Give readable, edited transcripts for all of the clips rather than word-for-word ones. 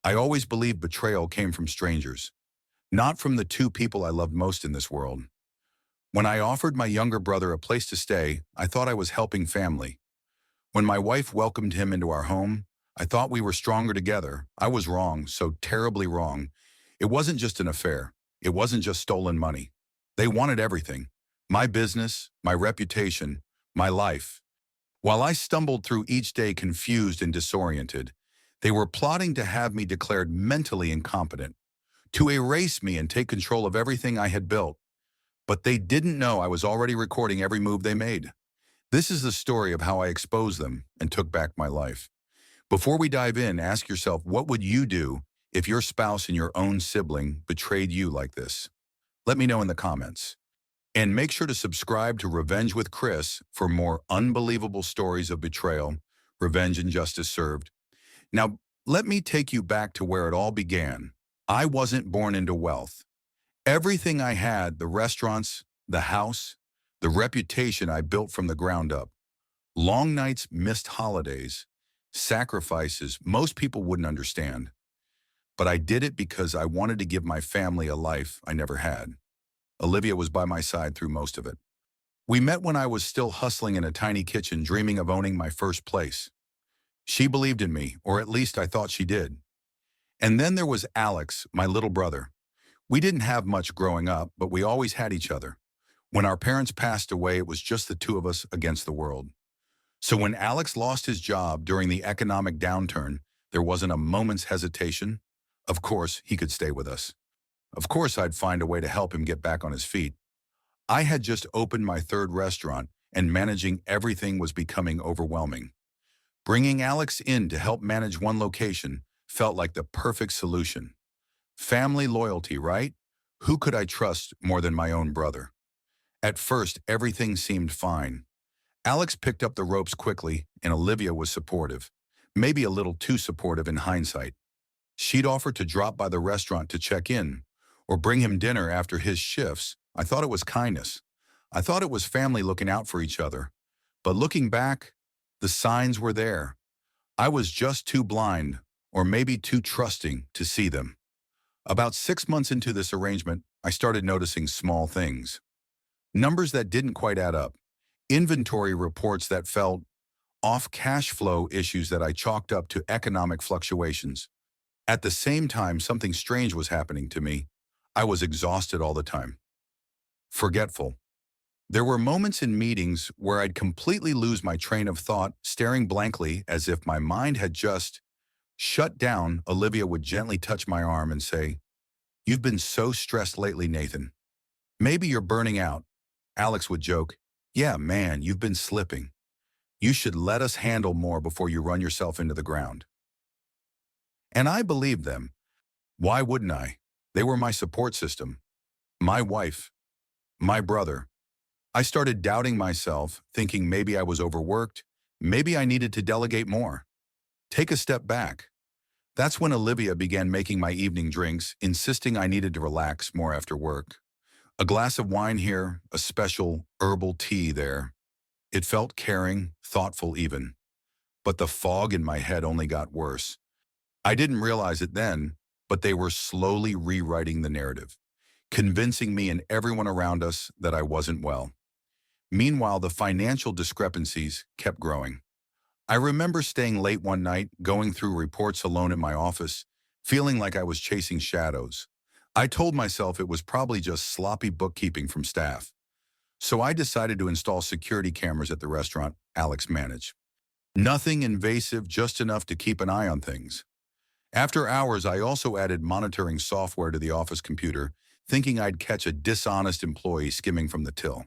I always believed betrayal came from strangers, not from the two people I loved most in this world. When I offered my younger brother a place to stay, I thought I was helping family. When my wife welcomed him into our home, I thought we were stronger together. I was wrong, so terribly wrong. It wasn't just an affair. It wasn't just stolen money. They wanted everything. My business, my reputation, my life. While I stumbled through each day confused and disoriented, they were plotting to have me declared mentally incompetent, to erase me and take control of everything I had built. But they didn't know I was already recording every move they made. This is the story of how I exposed them and took back my life. Before we dive in, ask yourself, what would you do if your spouse and your own sibling betrayed you like this? Let me know in the comments. And make sure to subscribe to Revenge with Chris for more unbelievable stories of betrayal, revenge, and justice served. Now, let me take you back to where it all began. I wasn't born into wealth. Everything I had, the restaurants, the house, the reputation I built from the ground up. Long nights, missed holidays, sacrifices most people wouldn't understand. But I did it because I wanted to give my family a life I never had. Olivia was by my side through most of it. We met when I was still hustling in a tiny kitchen, dreaming of owning my first place. She believed in me, or at least I thought she did. And then there was Alex, my little brother. We didn't have much growing up, but we always had each other. When our parents passed away, it was just the two of us against the world. So when Alex lost his job during the economic downturn, there wasn't a moment's hesitation. Of course, he could stay with us. Of course, I'd find a way to help him get back on his feet. I had just opened my third restaurant, and managing everything was becoming overwhelming. Bringing Alex in to help manage one location felt like the perfect solution. Family loyalty, right? Who could I trust more than my own brother? At first, everything seemed fine. Alex picked up the ropes quickly, and Olivia was supportive. Maybe a little too supportive in hindsight. She'd offer to drop by the restaurant to check in, or bring him dinner after his shifts. I thought it was kindness. I thought it was family looking out for each other. But looking back, the signs were there. I was just too blind, or maybe too trusting, to see them. About 6 months into this arrangement, I started noticing small things. Numbers that didn't quite add up. Inventory reports that felt off, cash flow issues that I chalked up to economic fluctuations. At the same time, something strange was happening to me. I was exhausted all the time. Forgetful. There were moments in meetings where I'd completely lose my train of thought, staring blankly as if my mind had just shut down. Olivia would gently touch my arm and say, "You've been so stressed lately, Nathan. Maybe you're burning out." Alex would joke, "Yeah, man, you've been slipping. You should let us handle more before you run yourself into the ground." And I believed them. Why wouldn't I? They were my support system, my wife, my brother. I started doubting myself, thinking maybe I was overworked, maybe I needed to delegate more. Take a step back. That's when Olivia began making my evening drinks, insisting I needed to relax more after work. A glass of wine here, a special herbal tea there. It felt caring, thoughtful even. But the fog in my head only got worse. I didn't realize it then, but they were slowly rewriting the narrative, convincing me and everyone around us that I wasn't well. Meanwhile, the financial discrepancies kept growing. I remember staying late one night, going through reports alone in my office, feeling like I was chasing shadows. I told myself it was probably just sloppy bookkeeping from staff. So I decided to install security cameras at the restaurant Alex managed. Nothing invasive, just enough to keep an eye on things. After hours, I also added monitoring software to the office computer, thinking I'd catch a dishonest employee skimming from the till.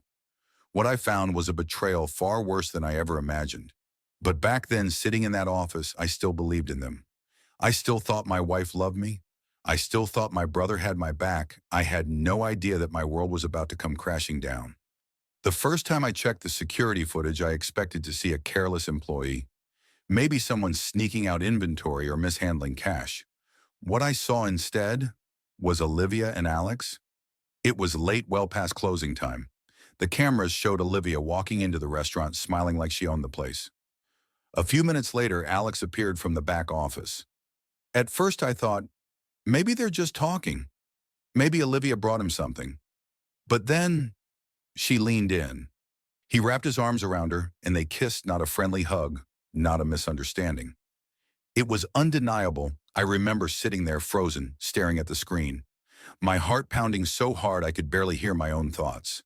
What I found was a betrayal far worse than I ever imagined. But back then, sitting in that office, I still believed in them. I still thought my wife loved me. I still thought my brother had my back. I had no idea that my world was about to come crashing down. The first time I checked the security footage, I expected to see a careless employee, maybe someone sneaking out inventory or mishandling cash. What I saw instead was Olivia and Alex. It was late, well past closing time. The cameras showed Olivia walking into the restaurant, smiling like she owned the place. A few minutes later, Alex appeared from the back office. At first I thought, maybe they're just talking. Maybe Olivia brought him something. But then she leaned in. He wrapped his arms around her, and they kissed, not a friendly hug, not a misunderstanding. It was undeniable. I remember sitting there frozen, staring at the screen, my heart pounding so hard I could barely hear my own thoughts.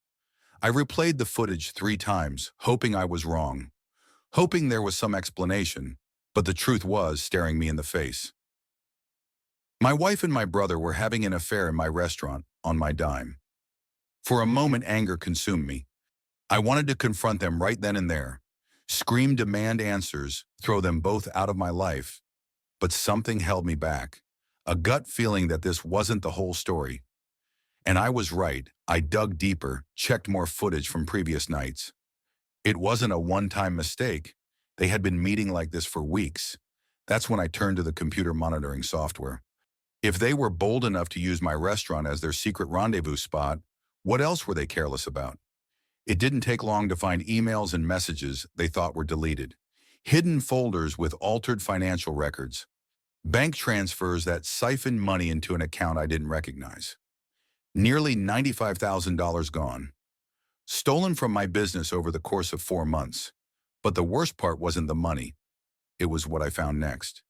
I replayed the footage 3 times, hoping I was wrong, hoping there was some explanation, but the truth was staring me in the face. My wife and my brother were having an affair in my restaurant, on my dime. For a moment, anger consumed me. I wanted to confront them right then and there, scream, demand answers, throw them both out of my life. But something held me back, a gut feeling that this wasn't the whole story. And I was right. I dug deeper, checked more footage from previous nights. It wasn't a one-time mistake. They had been meeting like this for weeks. That's when I turned to the computer monitoring software. If they were bold enough to use my restaurant as their secret rendezvous spot, what else were they careless about? It didn't take long to find emails and messages they thought were deleted, hidden folders with altered financial records, bank transfers that siphoned money into an account I didn't recognize. Nearly $95,000 gone, stolen from my business over the course of 4 months. But the worst part wasn't the money. It was what I found next.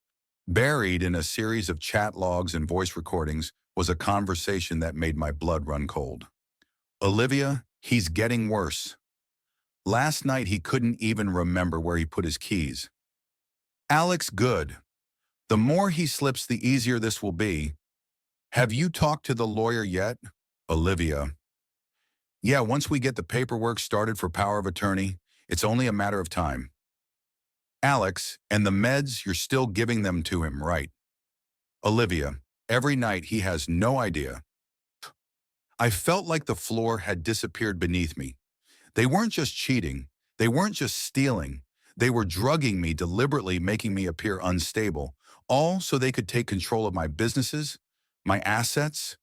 Buried in a series of chat logs and voice recordings was a conversation that made my blood run cold. Olivia, he's getting worse. Last night he couldn't even remember where he put his keys. Alex, good. The more he slips, the easier this will be. Have you talked to the lawyer yet? Olivia. Yeah, once we get the paperwork started for power of attorney, it's only a matter of time. Alex, and the meds, you're still giving them to him, right? Olivia, every night he has no idea. I felt like the floor had disappeared beneath me. They weren't just cheating. They weren't just stealing. They were drugging me, deliberately making me appear unstable, all so they could take control of my businesses, my assets,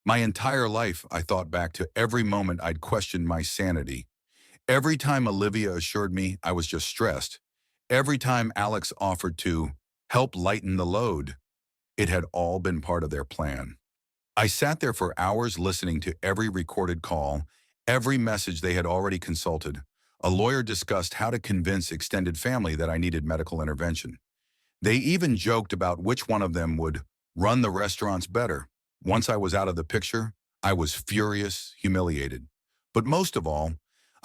my entire life. I thought back to every moment I'd questioned my sanity. Every time Olivia assured me I was just stressed. Every time Alex offered to help lighten the load. It had all been part of their plan. I sat there for hours listening to every recorded call, every message they had already consulted. A lawyer discussed how to convince extended family that I needed medical intervention. They even joked about which one of them would run the restaurants better. Once I was out of the picture, I was furious, humiliated. But most of all,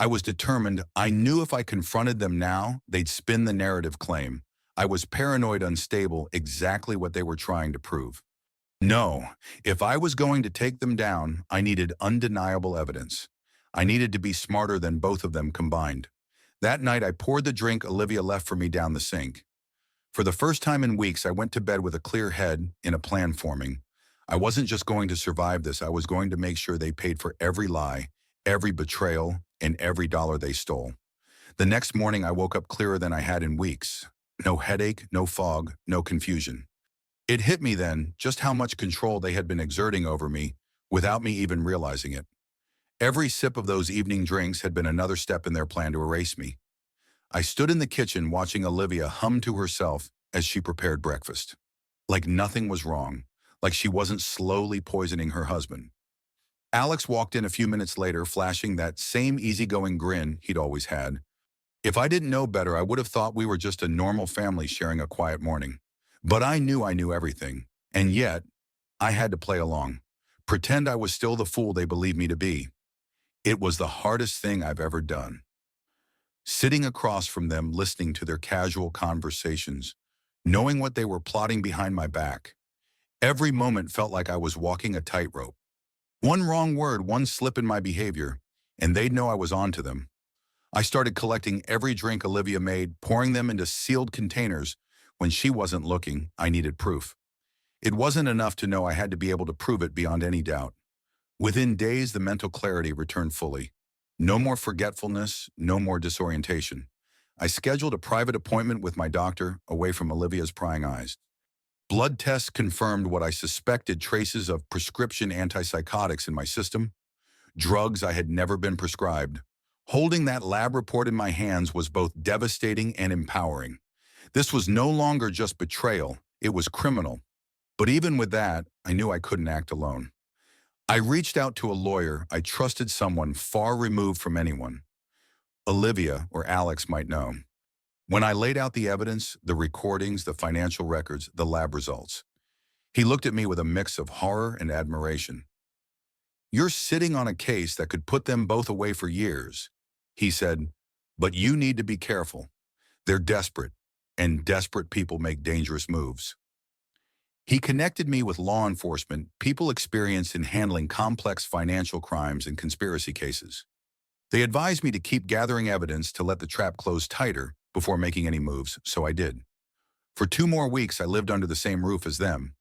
I was determined. I knew if I confronted them now, they'd spin the narrative claim. I was paranoid, unstable, exactly what they were trying to prove. No, if I was going to take them down, I needed undeniable evidence. I needed to be smarter than both of them combined. That night, I poured the drink Olivia left for me down the sink. For the first time in weeks, I went to bed with a clear head and a plan forming. I wasn't just going to survive this, I was going to make sure they paid for every lie, every betrayal, and every dollar they stole. The next morning, I woke up clearer than I had in weeks. No headache, no fog, no confusion. It hit me then just how much control they had been exerting over me without me even realizing it. Every sip of those evening drinks had been another step in their plan to erase me. I stood in the kitchen watching Olivia hum to herself as she prepared breakfast. Like nothing was wrong, like she wasn't slowly poisoning her husband. Alex walked in a few minutes later, flashing that same easygoing grin he'd always had. If I didn't know better, I would have thought we were just a normal family sharing a quiet morning. But I knew everything, and yet I had to play along, pretend I was still the fool they believed me to be. It was the hardest thing I've ever done. Sitting across from them, listening to their casual conversations, knowing what they were plotting behind my back. Every moment felt like I was walking a tightrope. One wrong word, one slip in my behavior, and they'd know I was onto them. I started collecting every drink Olivia made, pouring them into sealed containers. When she wasn't looking, I needed proof. It wasn't enough to know, I had to be able to prove it beyond any doubt. Within days, the mental clarity returned fully. No more forgetfulness, no more disorientation. I scheduled a private appointment with my doctor, away from Olivia's prying eyes. Blood tests confirmed what I suspected: traces of prescription antipsychotics in my system, drugs I had never been prescribed. Holding that lab report in my hands was both devastating and empowering. This was no longer just betrayal, it was criminal. But even with that, I knew I couldn't act alone. I reached out to a lawyer I trusted, someone far removed from anyone. Olivia, or Alex, might know. When I laid out the evidence, the recordings, the financial records, the lab results, he looked at me with a mix of horror and admiration. "You're sitting on a case that could put them both away for years," he said, "but you need to be careful. They're desperate, and desperate people make dangerous moves." He connected me with law enforcement, people experienced in handling complex financial crimes and conspiracy cases. They advised me to keep gathering evidence to let the trap close tighter before making any moves, so I did. For 2 more weeks, I lived under the same roof as them.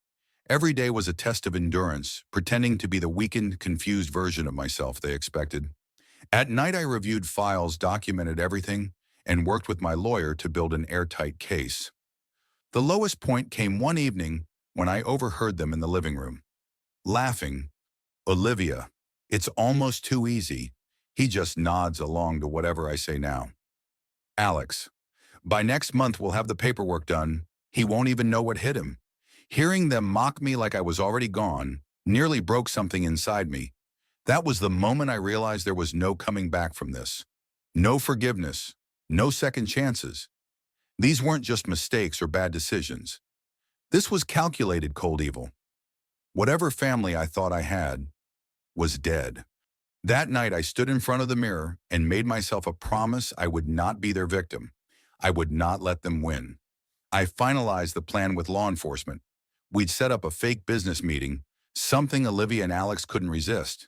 Every day was a test of endurance, pretending to be the weakened, confused version of myself they expected. At night, I reviewed files, documented everything, and worked with my lawyer to build an airtight case. The lowest point came one evening when I overheard them in the living room, laughing. "Olivia, it's almost too easy." He just nods along to whatever I say now. "Alex, by next month we'll have the paperwork done. He won't even know what hit him." Hearing them mock me like I was already gone nearly broke something inside me. That was the moment I realized there was no coming back from this. No forgiveness, no second chances. These weren't just mistakes or bad decisions. This was calculated cold evil. Whatever family I thought I had was dead. That night, I stood in front of the mirror and made myself a promise I would not be their victim. I would not let them win. I finalized the plan with law enforcement. We'd set up a fake business meeting, something Olivia and Alex couldn't resist.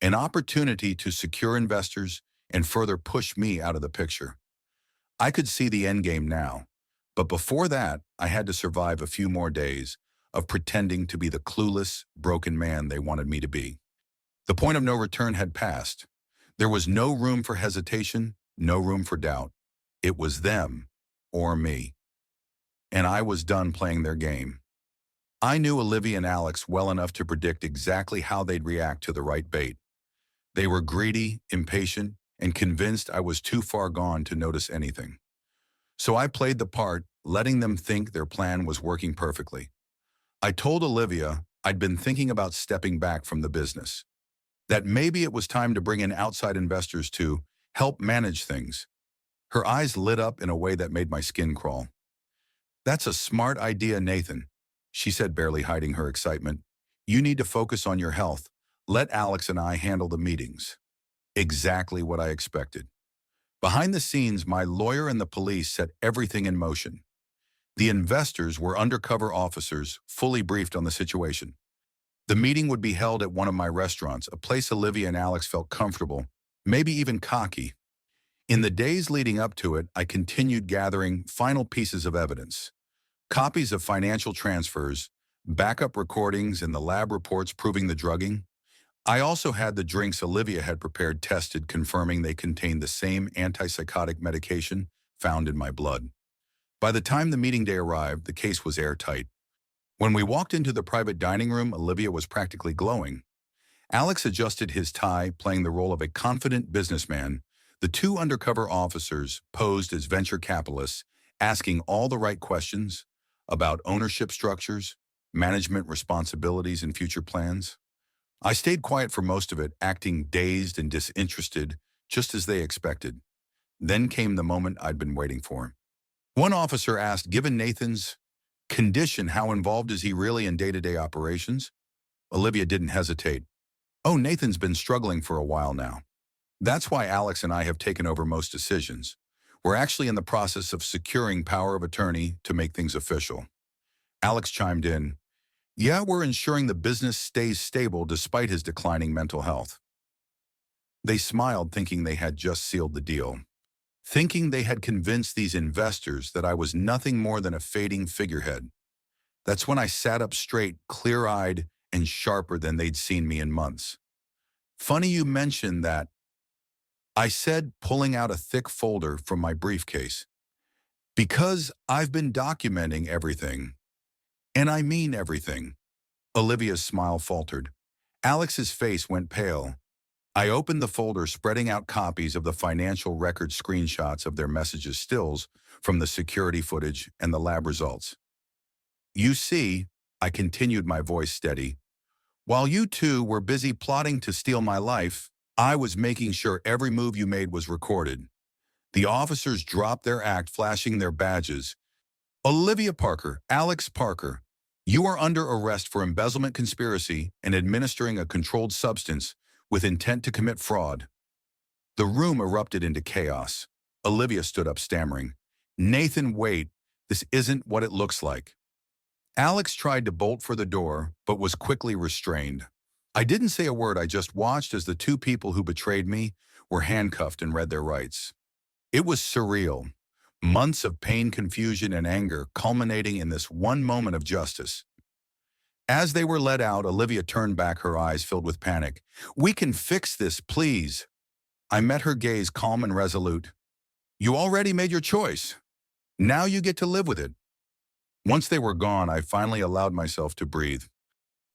An opportunity to secure investors and further push me out of the picture. I could see the end game now. But before that, I had to survive a few more days of pretending to be the clueless, broken man they wanted me to be. The point of no return had passed. There was no room for hesitation, no room for doubt. It was them or me. And I was done playing their game. I knew Olivia and Alex well enough to predict exactly how they'd react to the right bait. They were greedy, impatient, and convinced I was too far gone to notice anything. So I played the part, letting them think their plan was working perfectly. I told Olivia I'd been thinking about stepping back from the business, that maybe it was time to bring in outside investors to help manage things. Her eyes lit up in a way that made my skin crawl. "That's a smart idea, Nathan," she said, barely hiding her excitement. "You need to focus on your health. Let Alex and I handle the meetings." Exactly what I expected. Behind the scenes, my lawyer and the police set everything in motion. The investors were undercover officers, fully briefed on the situation. The meeting would be held at one of my restaurants, a place Olivia and Alex felt comfortable, maybe even cocky. In the days leading up to it, I continued gathering final pieces of evidence. Copies of financial transfers, backup recordings, and the lab reports proving the drugging. I also had the drinks Olivia had prepared tested, confirming they contained the same antipsychotic medication found in my blood. By the time the meeting day arrived, the case was airtight. When we walked into the private dining room, Olivia was practically glowing. Alex adjusted his tie, playing the role of a confident businessman. The two undercover officers posed as venture capitalists, asking all the right questions about ownership structures, management responsibilities, and future plans. I stayed quiet for most of it, acting dazed and disinterested, just as they expected. Then came the moment I'd been waiting for. One officer asked, "Given Nathan's condition, how involved is he really in day-to-day operations?" Olivia didn't hesitate. "Oh, Nathan's been struggling for a while now. That's why Alex and I have taken over most decisions. We're actually in the process of securing power of attorney to make things official." Alex chimed in, "Yeah, we're ensuring the business stays stable despite his declining mental health." They smiled, thinking they had just sealed the deal. Thinking they had convinced these investors that I was nothing more than a fading figurehead. That's when I sat up straight, clear-eyed, and sharper than they'd seen me in months. "Funny you mentioned that," I said, pulling out a thick folder from my briefcase. "Because I've been documenting everything. And I mean everything." Olivia's smile faltered. Alex's face went pale. I opened the folder, spreading out copies of the financial record screenshots of their messages, stills from the security footage, and the lab results. "You see," I continued, my voice steady. While you two were busy plotting to steal my life, I was making sure every move you made was recorded. The officers dropped their act, flashing their badges. Olivia Parker, Alex Parker, you are under arrest for embezzlement, conspiracy, and administering a controlled substance with intent to commit fraud. The room erupted into chaos. Olivia stood up, stammering, Nathan, wait, this isn't what it looks like. Alex tried to bolt for the door, but was quickly restrained. I didn't say a word, I just watched as the two people who betrayed me were handcuffed and read their rights. It was surreal. Months of pain, confusion, and anger culminating in this one moment of justice. As they were let out, Olivia turned back, her eyes filled with panic. We can fix this, please. I met her gaze, calm and resolute. You already made your choice. Now you get to live with it. Once they were gone, I finally allowed myself to breathe.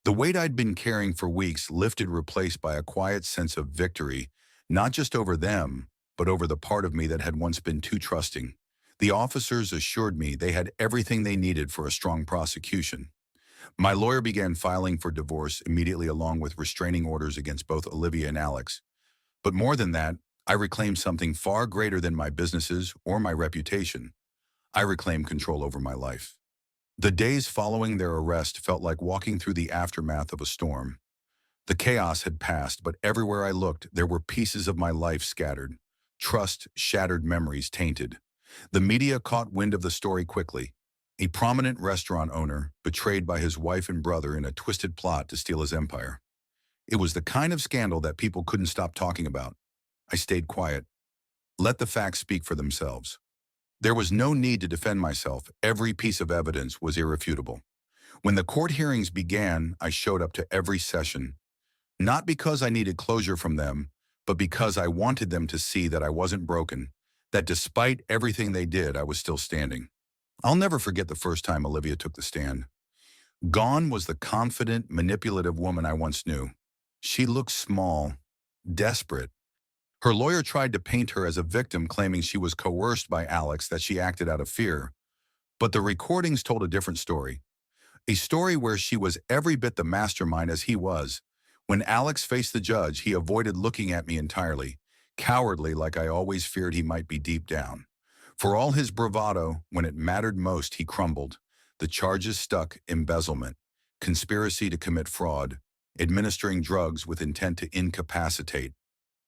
The weight I'd been carrying for weeks lifted, replaced by a quiet sense of victory, not just over them, but over the part of me that had once been too trusting. The officers assured me they had everything they needed for a strong prosecution. My lawyer began filing for divorce immediately, along with restraining orders against both Olivia and Alex. But more than that, I reclaimed something far greater than my businesses or my reputation. I reclaimed control over my life. The days following their arrest felt like walking through the aftermath of a storm. The chaos had passed, but everywhere I looked, there were pieces of my life scattered. Trust shattered, memories tainted. The media caught wind of the story quickly. A prominent restaurant owner betrayed by his wife and brother in a twisted plot to steal his empire. It was the kind of scandal that people couldn't stop talking about. I stayed quiet. Let the facts speak for themselves. There was no need to defend myself. Every piece of evidence was irrefutable. When the court hearings began, I showed up to every session. Not because I needed closure from them, but because I wanted them to see that I wasn't broken, that despite everything they did, I was still standing. I'll never forget the first time Olivia took the stand. Gone was the confident, manipulative woman I once knew. She looked small, desperate. Her lawyer tried to paint her as a victim, claiming she was coerced by Alex, that she acted out of fear. But the recordings told a different story. A story where she was every bit the mastermind as he was. When Alex faced the judge, he avoided looking at me entirely, cowardly, like I always feared he might be deep down. For all his bravado, when it mattered most, he crumbled. The charges stuck: embezzlement, conspiracy to commit fraud, administering drugs with intent to incapacitate.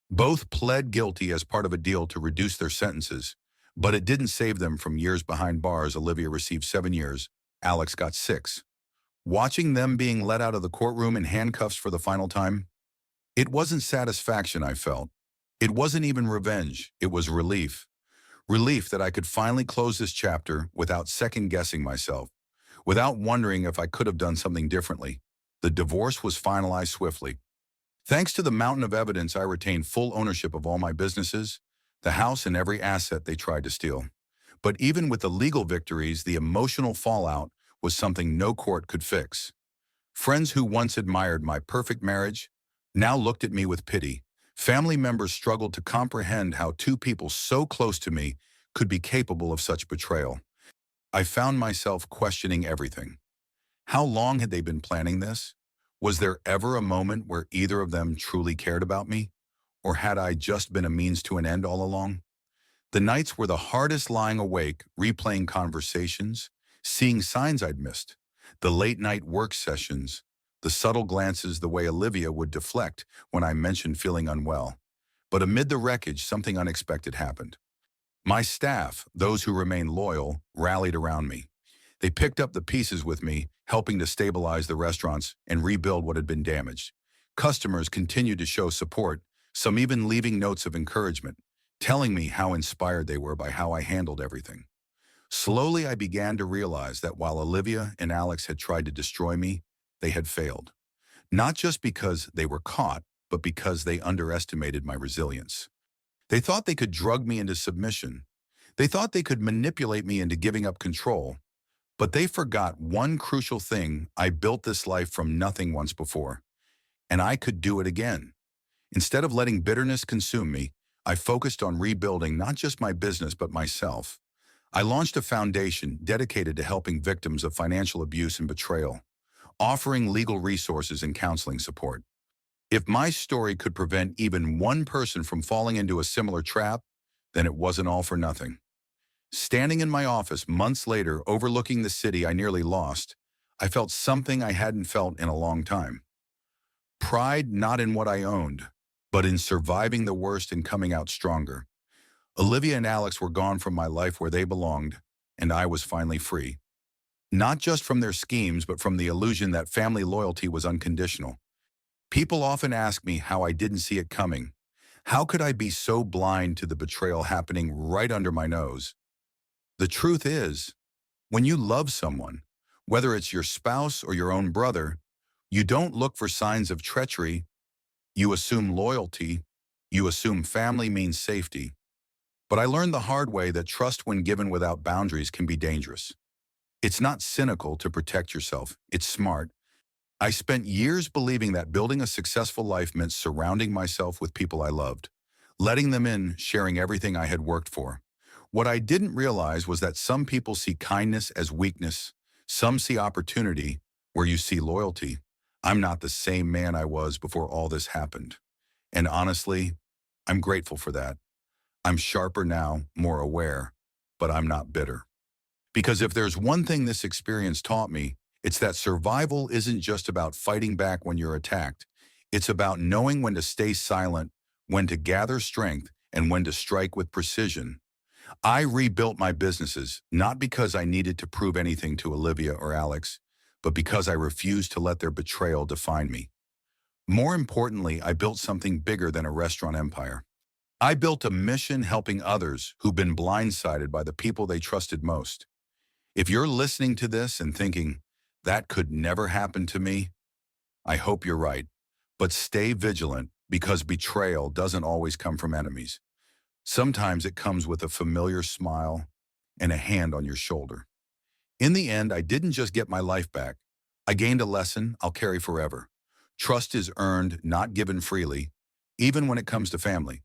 Both pled guilty as part of a deal to reduce their sentences, but it didn't save them from years behind bars. Olivia received 7 years, Alex got 6. Watching them being let out of the courtroom in handcuffs for the final time, it wasn't satisfaction I felt. It wasn't even revenge, it was relief. Relief that I could finally close this chapter without second-guessing myself, without wondering if I could have done something differently. The divorce was finalized swiftly. Thanks to the mountain of evidence, I retained full ownership of all my businesses, the house, and every asset they tried to steal. But even with the legal victories, the emotional fallout was something no court could fix. Friends who once admired my perfect marriage now looked at me with pity. Family members struggled to comprehend how two people so close to me could be capable of such betrayal. I found myself questioning everything. How long had they been planning this? Was there ever a moment where either of them truly cared about me? Or had I just been a means to an end all along? The nights were the hardest, lying awake, replaying conversations, seeing signs I'd missed. The late-night work sessions, the subtle glances, the way Olivia would deflect when I mentioned feeling unwell. But amid the wreckage, something unexpected happened. My staff, those who remained loyal, rallied around me. They picked up the pieces with me, helping to stabilize the restaurants and rebuild what had been damaged. Customers continued to show support, some even leaving notes of encouragement, telling me how inspired they were by how I handled everything. Slowly, I began to realize that while Olivia and Alex had tried to destroy me, they had failed. Not just because they were caught, but because they underestimated my resilience. They thought they could drug me into submission. They thought they could manipulate me into giving up control. But they forgot one crucial thing: I built this life from nothing once before, and I could do it again. Instead of letting bitterness consume me, I focused on rebuilding not just my business, but myself. I launched a foundation dedicated to helping victims of financial abuse and betrayal. offering legal resources and counseling support. If my story could prevent even one person from falling into a similar trap, then it wasn't all for nothing. Standing in my office months later, overlooking the city I nearly lost, I felt something I hadn't felt in a long time. Pride not in what I owned, but in surviving the worst and coming out stronger. Olivia and Alex were gone from my life where they belonged, and I was finally free. Not just from their schemes, but from the illusion that family loyalty was unconditional. People often ask me how I didn't see it coming. How could I be so blind to the betrayal happening right under my nose? The truth is, when you love someone, whether it's your spouse or your own brother, you don't look for signs of treachery. You assume loyalty. You assume family means safety. But I learned the hard way that trust when given without boundaries can be dangerous. It's not cynical to protect yourself. It's smart. I spent years believing that building a successful life meant surrounding myself with people I loved, letting them in, sharing everything I had worked for. What I didn't realize was that some people see kindness as weakness. Some see opportunity where you see loyalty. I'm not the same man I was before all this happened. And honestly, I'm grateful for that. I'm sharper now, more aware, but I'm not bitter. Because if there's one thing this experience taught me, it's that survival isn't just about fighting back when you're attacked. It's about knowing when to stay silent, when to gather strength, and when to strike with precision. I rebuilt my businesses, not because I needed to prove anything to Olivia or Alex, but because I refused to let their betrayal define me. More importantly, I built something bigger than a restaurant empire. I built a mission helping others who've been blindsided by the people they trusted most. If you're listening to this and thinking, that could never happen to me, I hope you're right. But stay vigilant, because betrayal doesn't always come from enemies. Sometimes it comes with a familiar smile and a hand on your shoulder. In the end, I didn't just get my life back. I gained a lesson I'll carry forever. Trust is earned, not given freely, even when it comes to family.